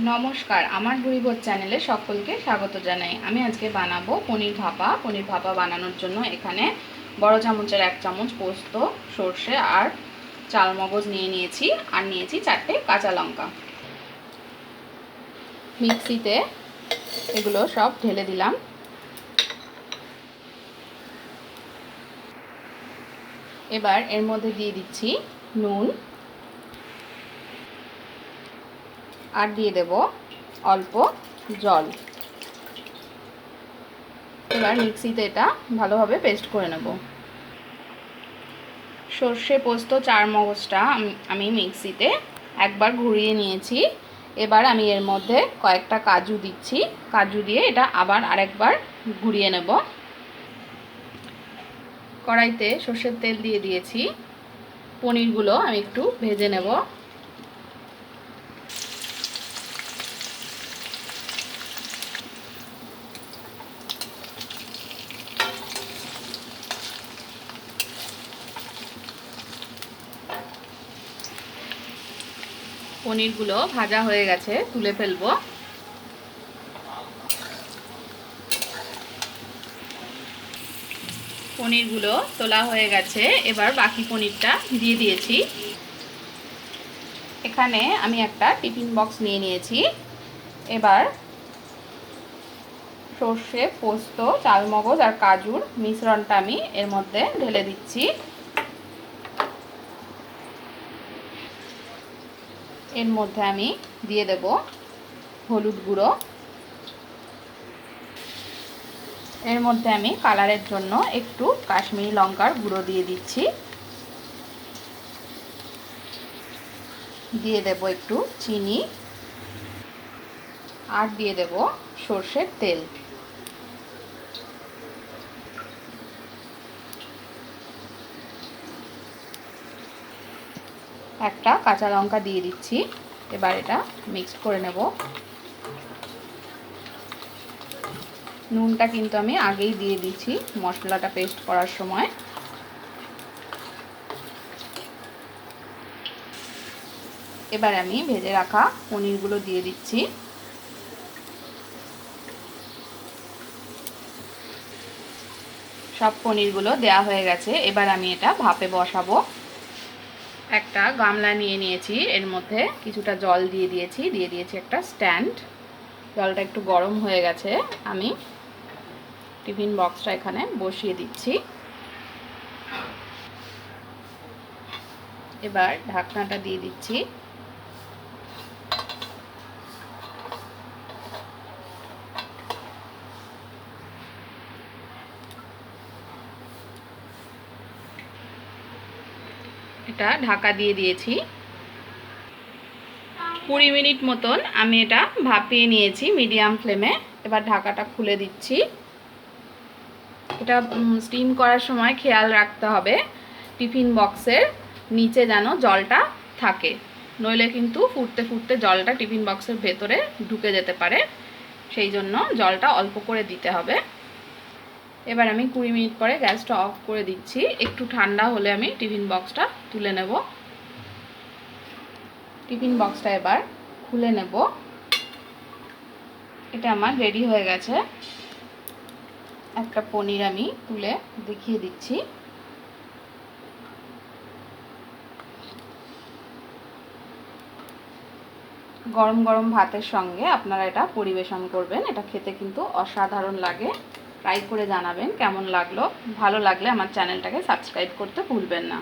নমস্কার, আমার বুড়িভোজ চ্যানেলে সকলকে স্বাগত জানাই। আমি আজকে বানাবো পনির ভাপা। পনির ভাপা বানানোর জন্য এখানে বড় চামচের 1 চামচ পোস্ত, সর্ষে আর চালমগজ নিয়ে নিয়েছি, আর নিয়েছি 4টে কাঁচা লঙ্কা। মিক্সিতে এগুলো সব ঢেলে দিলাম। এবার এর মধ্যে দিয়ে দিচ্ছি নুন, আর দিয়ে দেব অল্প জল। এবার মিক্সিতে এটা ভালোভাবে পেস্ট করে নেব। সর্ষে, পোস্ত, চারমগজটা আমি মিক্সিতে একবার ঘুরিয়ে নিয়েছি। এবার আমি এর মধ্যে কয়েকটা কাজু দিচ্ছি। কাজু দিয়ে এটা আবার আরেকবার ঘুরিয়ে নেব। কড়াইতে সর্ষের তেল দিয়ে দিয়েছি। পনিরগুলো আমি একটু ভেজে নেব। পনিরগুলো ভাজা হয়ে গেছে, তুলে ফেলবো। পনিরগুলো তোলা হয়ে গেছে, এবার বাকি পনিরটা দিয়ে দিয়েছি। এখানে আমি একটা টিফিন বক্স নিয়ে নিয়েছি। এবার সর্ষে, পোস্ত, চালমগজ আর কাজুর মিশ্রণটা আমি এর মধ্যে ঢেলে দিচ্ছি। এর মধ্যে আমি দিয়ে দেব হলুদ গুঁড়ো। এর মধ্যে আমি কালারের জন্য একটু কাশ্মীরি লঙ্কার গুঁড়ো দিয়ে দিচ্ছি। দিয়ে দেব একটু চিনি, আর দিয়ে দেব সর্ষের তেল। একটা কাঁচা লঙ্কা দিয়ে দিচ্ছি। এবার এটা মিক্সড করে নেব। নুনটা কিন্তু আমি আগেই দিয়ে দিচ্ছি মশলাটা পেস্ট করার সময়। এবার আমি ভেজে রাখা পনিরগুলো দিয়ে দিচ্ছি। সব পনিরগুলো দেয়া হয়ে গেছে। এবার আমি এটা ভাপে বসাবো। একটা গামলা নিয়ে নিয়েছি, এর মধ্যে কিছুটা জল দিয়ে দিয়েছি একটা স্ট্যান্ড। জলটা একটু গরম হয়ে গেছে, আমি টিফিন বক্সটা এখানে বসিয়ে দিচ্ছি। এবার ঢাকনাটা দিয়ে দিচ্ছি। এটা ঢাকা দিয়ে দিয়েছি। 20 মিনিট মতন আমি এটা ভাপিয়ে নিয়েছি মিডিয়াম ফ্লেমে। এবার ঢাকাটা খুলে দিচ্ছি। এটা স্টিম করার সময় খেয়াল রাখতে হবে টিফিন বক্সের নিচে যেন জলটা থাকে, নইলে কিন্তু ফুটতে ফুটতে জলটা টিফিন বক্সের ভেতরে ঢুকে যেতে পারে। সেই জন্য জলটা অল্প করে দিতে হবে। এবার আমি 20 মিনিট পরে গ্যাসটা অফ করে দিচ্ছি। একটু ঠান্ডা হলে আমি টিফিন বক্সটা তুলে নেব। টিফিন বক্সটা এবার খুলে নেব। এটা আমার রেডি হয়ে গেছে। একটা পনির আমি তুলে দেখিয়ে দিচ্ছি। গরম গরম ভাতের সঙ্গে আপনারা এটা পরিবেশন করবেন। এটা খেতে কিন্তু অসাধারণ লাগে। ট্রাই করে জানাবেন কেমন লাগলো। ভালো লাগলে আমার চ্যানেলটাকে সাবস্ক্রাইব করতে ভুলবেন না।